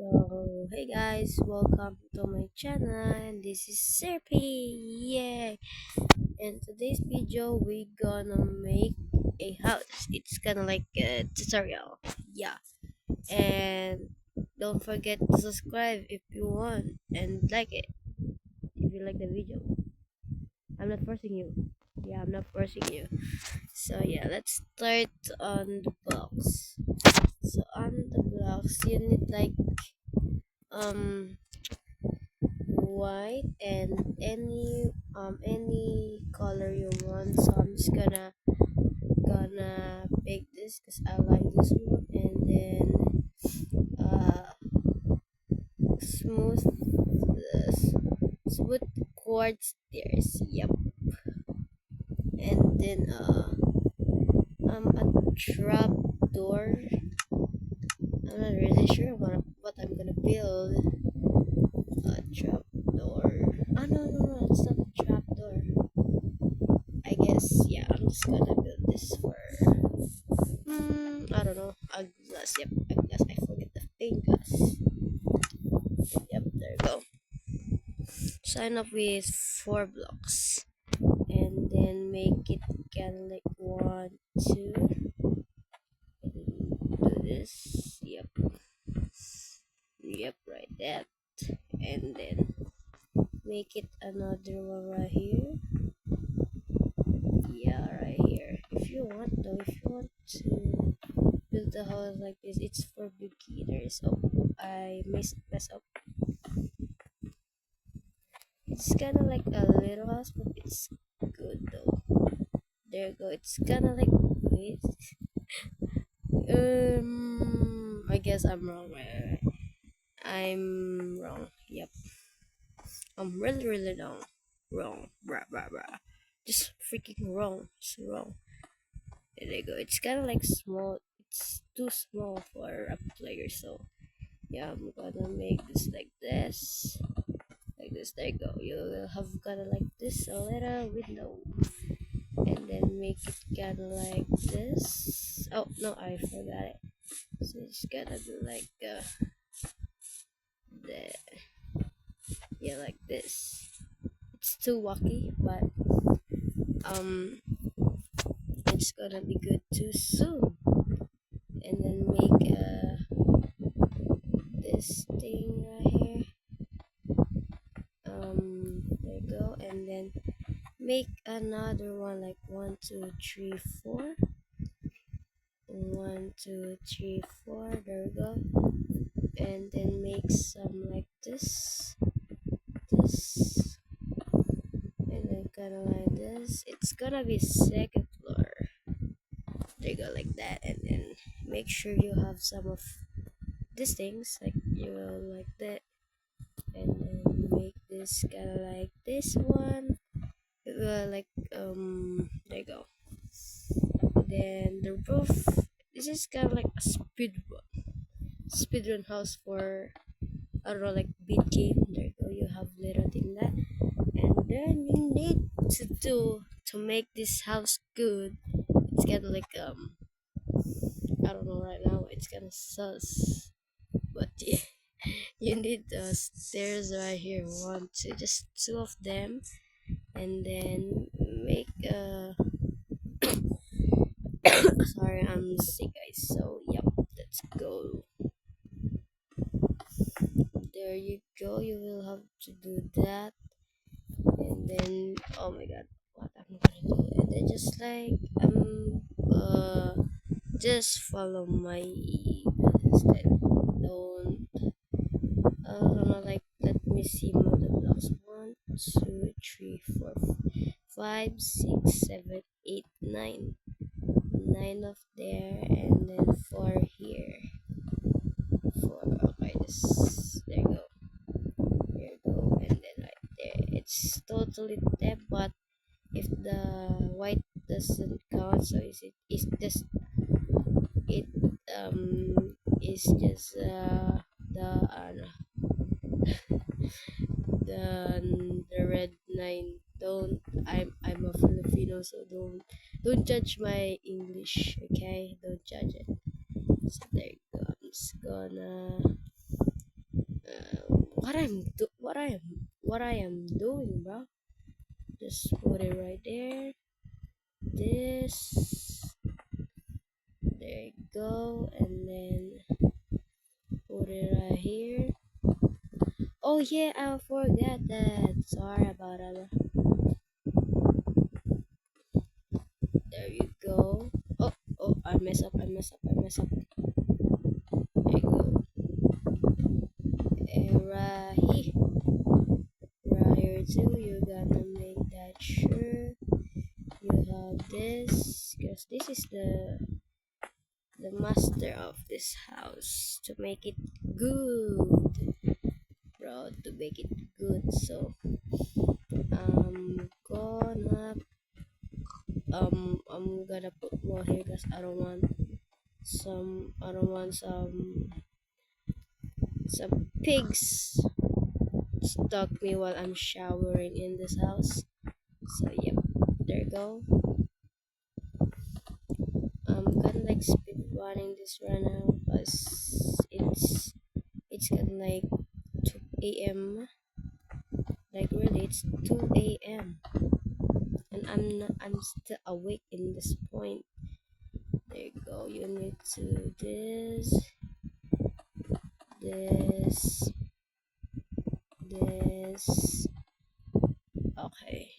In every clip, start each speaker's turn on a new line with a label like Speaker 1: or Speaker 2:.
Speaker 1: So, hey guys, welcome to my channel. And this is Serpy. Yay! In today's video, we gonna make a house. It's kind of like a tutorial. Yeah. And don't forget to subscribe if you want and like it if you like the video. I'm not forcing you. Yeah, I'm not forcing you. So yeah, let's start on the blocks. So on the blocks, you need like um white and any color you want. So I'm just gonna pick this because I like this one, and then uh smooth s- smooth quartz stairs. Yep. And then a trap door. I'm not really sure what I'm gonna build. A trap door. Oh no, it's not a trap door. I guess, yeah, I'm just gonna build this for, I don't know, a glass. Yep, a glass. I forget the thing glass. Yep, there we go. Sign up with 4 blocks. And then make it kind of like 1, 2. Do this. Yep, right that. And then make it another one right here. Yeah, right here. If you want though, if you want to build a house like this, it's for beginners. Oh, I mess up. It's kind of like a little house, but it's good though. There you go. It's kind of like, wait. I guess I'm wrong. Right. I'm wrong. Yep. I'm really wrong. Wrong. Bruh. Just freaking wrong. It's wrong. There you go. It's kind of like small. It's too small for a player. So yeah, I'm gonna make this like this. Like this. There you go. You will have kind of like this a little window, and then make it kind of like this. Oh no, I forgot it. So it's gonna be like the yeah, like this. It's too wacky, but um, it's gonna be good too soon. And then make this thing right here. There you go, and then make another one like 1, 2, 3, 4. 1, 2, 3, 4. There we go. And then make some like this, and then kind of like this. It's gonna be second floor. There you go, like that. And then make sure you have some of these things, like you will like that. And then make this kind of like this one. It will like there you go. Then the roof. This is kind of like a speedrun house for, I don't know, like beat game. There you go. You have little thing that, and then you need to make this house good. It's kind of like I don't know right now. It's kind of sus, but yeah, you need the stairs right here. One, two, just two of them, and then make sorry, I'm sick, guys. So yep, let's go. There you go. You will have to do that, and then oh my god, what I'm gonna do? And then just like just follow my step. Don't I don't know, like let me see more the blocks. 1, 2, 3, 4, 5, 6, 7, 8, 9. 9 of there, and then 4 here. 4. Okay, this there you go. There you go, and then right there. It's totally dead, but if the white doesn't count, so it is just the the red 9. Don't I'm a Filipino, so don't judge my English, okay? Don't judge it. So there you go. I'm just gonna what I am doing, bro. Just put it right there. This, there you go, and then put it right here. Oh yeah, I forgot that. Sorry about that. There you go. Oh, oh, I mess up. There you go. And right here too, you gotta make that sure you have this, because this is the master of this house to make it good, bro. To make it good, so gonna I'm gonna put more here because I don't want some pigs stalk me while I'm showering in this house. So yep, there you go. I'm kind of like speed running this right now because it's kind of like 2 a.m. Like really, it's 2 a.m. and I'm still awake in this point. There you go. You need to this, this. Okay.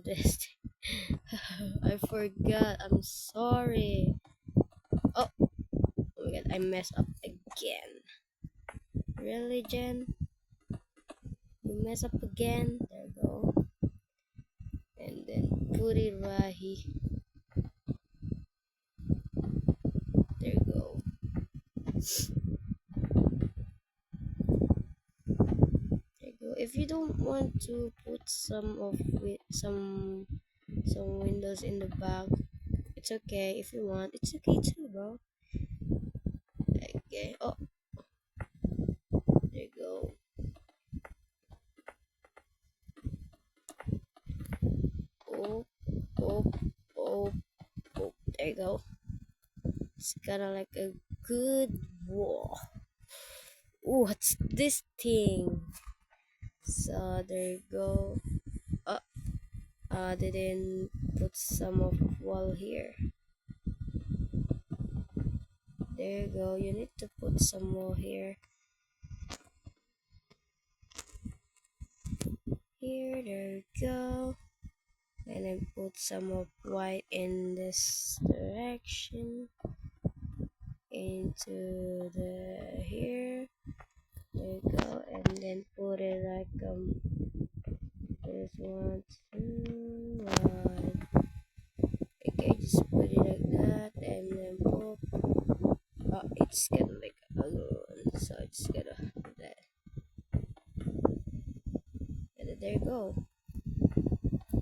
Speaker 1: This. I forgot. I'm sorry. Oh, oh my god, I messed up again. Really, Jen? You mess up again? There you go. And then put it right here. There you go. There you go. If you don't want to put some windows in the back, it's okay. If you want, it's okay too, bro. Okay. Oh, there you go. Oh, oh, oh, oh. There you go. It's kind of like a good wall. Ooh, what's this thing? So there you go. Oh, didn't put some of wall here. There you go. You need to put some wall here. Here, there you go. And then put some of white in this direction into the here. There you go. And then put it like this 1, 2, 1. Okay, just put it like that, and then pop. Oh, it's gonna make a balloon, so it's gonna do that. And then there you go.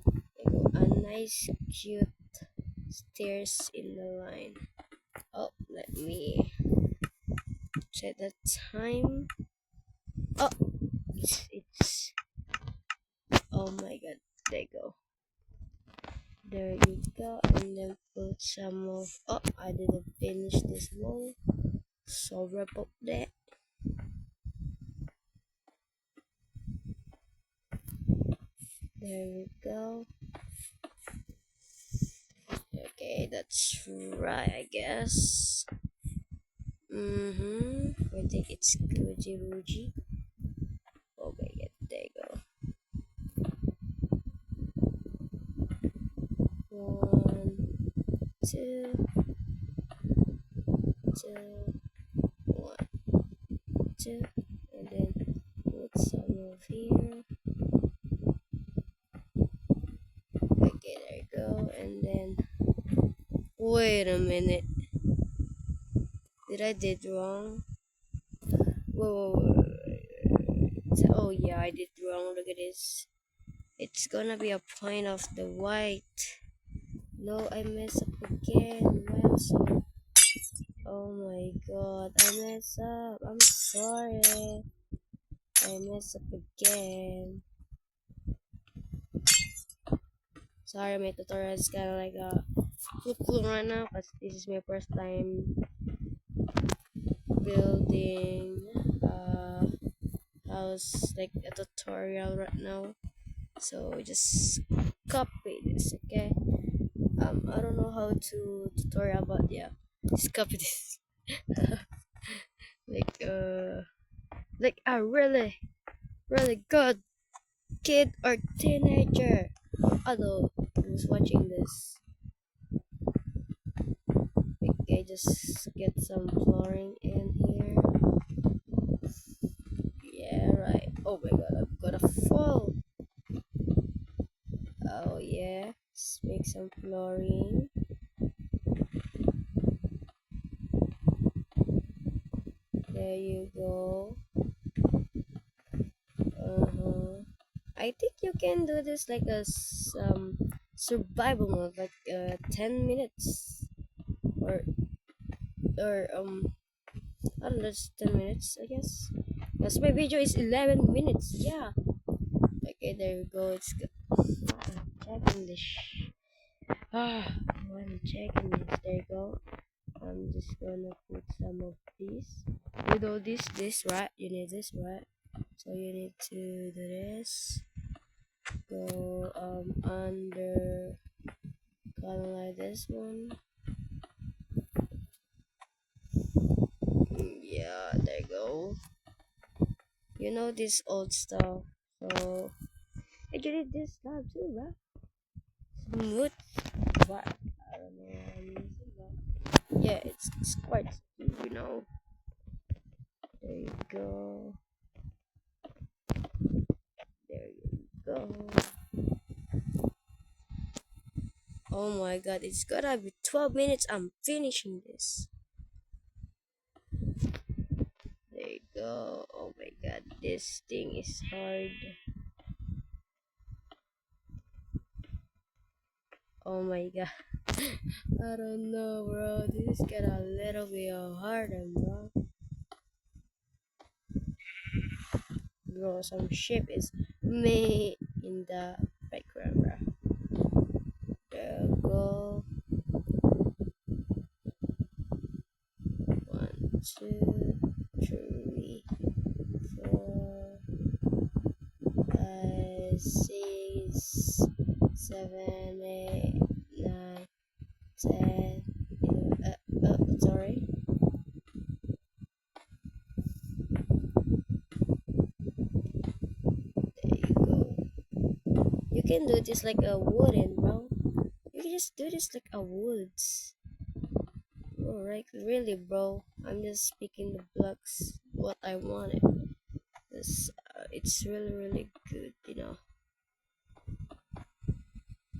Speaker 1: There you go. A nice, cute stairs in the line. Oh, let me set the time. Oh, it's. Oh my god. There you go. There you go. And then put some of. Oh, I didn't finish this wall. So wrap up that. There we go. Okay, that's right, I guess. I think it's Gucci Ruji. Oh my god, there you go. 1, 2, 2, 1, 2, and then put some of here. Okay, there you go, and then wait a minute. Did I did wrong? Whoa. Oh yeah, I did wrong. Look at this. It's gonna be a point of the white. No, I messed up again. Well, so. Oh my god, I messed up. I'm sorry. I messed up again. Sorry, my tutorial is kind of like a cool right now because this is my first time building how's like a tutorial right now. So just copy this, okay? I don't know how to tutorial, but yeah, just copy this. like like a really good kid or teenager or adult who's watching this. Okay, just get some flooring in here. Yeah, right. Oh my god, I'm gonna fall. Oh yeah, let's make some flooring. There you go. Uh-huh. I think you can do this like a survival mode, like 10 minutes or or I don't know, just 10 minutes, I guess. Because my video is 11 minutes. Yeah. Okay, there we go. It's good. Checking this. Ah, I'm checking this. There you go. I'm just gonna put some of these. You know this, right? You need this, right? So you need to do this. Go under kind of like this one. Yeah, there you go. You know this old stuff. So actually this stuff too, right? Smooth, but I don't know how I'm using that. Yeah, it's quite smooth, you know. There you go. There you go. Oh my god, it's gotta be 12 minutes. I'm finishing this. There you go. Oh my god, this thing is hard. Oh my god. I don't know, bro. This got a little bit harder, bro. Bro, some ship is made in the background, bro. There you go. One, two, three, four, five, six, seven, eight, nine, 10. Sorry. There you go. You can do this like a wooden, bro. You can just do this like a woods. Alright, really, bro. I'm just picking the blocks what I wanted. It's really good, you know.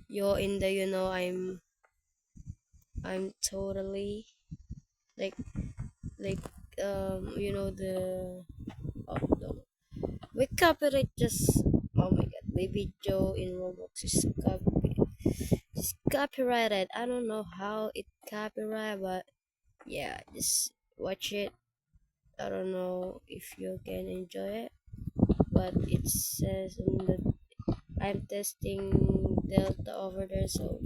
Speaker 1: You're in the, you know, I'm totally like like you know the oh no. We copyright just oh my god, Baby Joe in Roblox is copyrighted. I don't know how it copyright, but yeah, just watch it. I don't know if you can enjoy it, but it says in the I'm testing Delta over there, so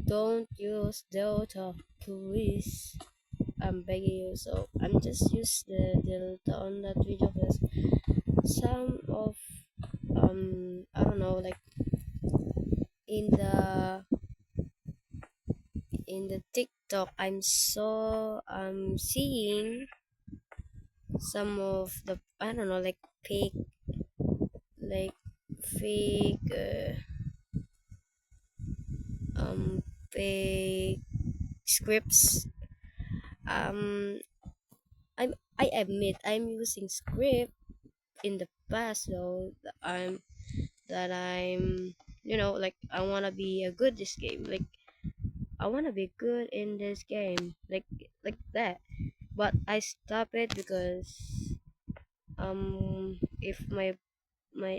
Speaker 1: don't use Delta, please. I'm begging you. So I'm just use the Delta on that video because some of I don't know like in the TikTok I'm seeing some of the I don't know like fake um fake scripts. um I admit I'm using script in the past though that I'm you know like I want to be a good this game, like I want to be good in this game, like that, but I stop it because if my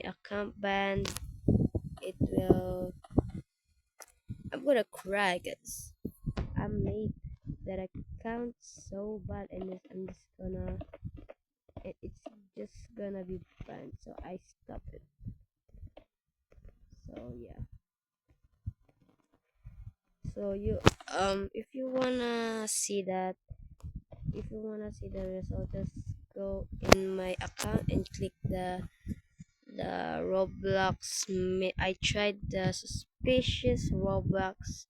Speaker 1: account banned, it will I'm gonna cry guys. I made that account so bad and I'm just gonna it's just gonna be banned, so I stop it. So yeah, so you if you wanna see that, if you wanna see the result, just go in my account and click the Roblox. I tried the suspicious Roblox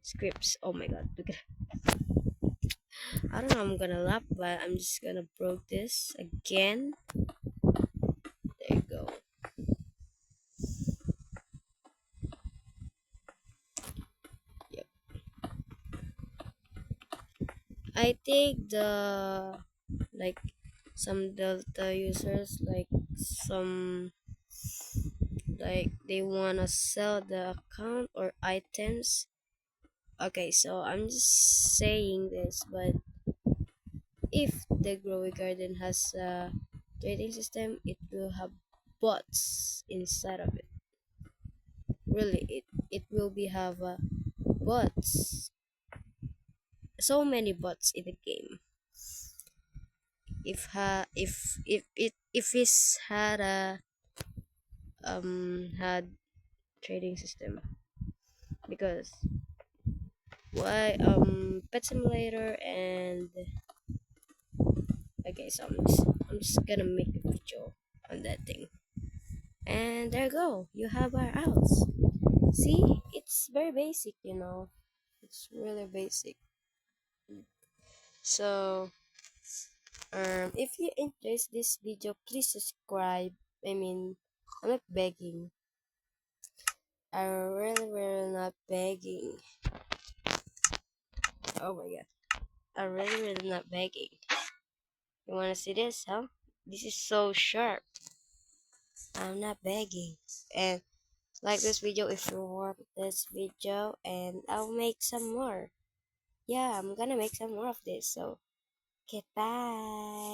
Speaker 1: scripts. Oh my god, look at I don't know. I'm gonna laugh, but I'm just gonna broke this again. There you go. Yep. I think the like some Delta users some like they wanna sell the account or items. Okay, so I'm just saying this, but if the Growy Garden has a trading system, it will have bots inside of it. Really, it will be have bots, so many bots in the game. If it's had a had trading system, because why Pet Simulator and okay, so I'm just gonna make a video on that thing. And there you go, you have our house. See, it's very basic, it's really basic. So if you enjoyed this video, please subscribe. I mean, I'm not begging. I'm really not begging. Oh my god, I'm really not begging. You wanna see this, huh? This is so sharp. I'm not begging. And like this video if you want this video, and I'll make some more. Yeah, I'm gonna make some more of this. So, goodbye.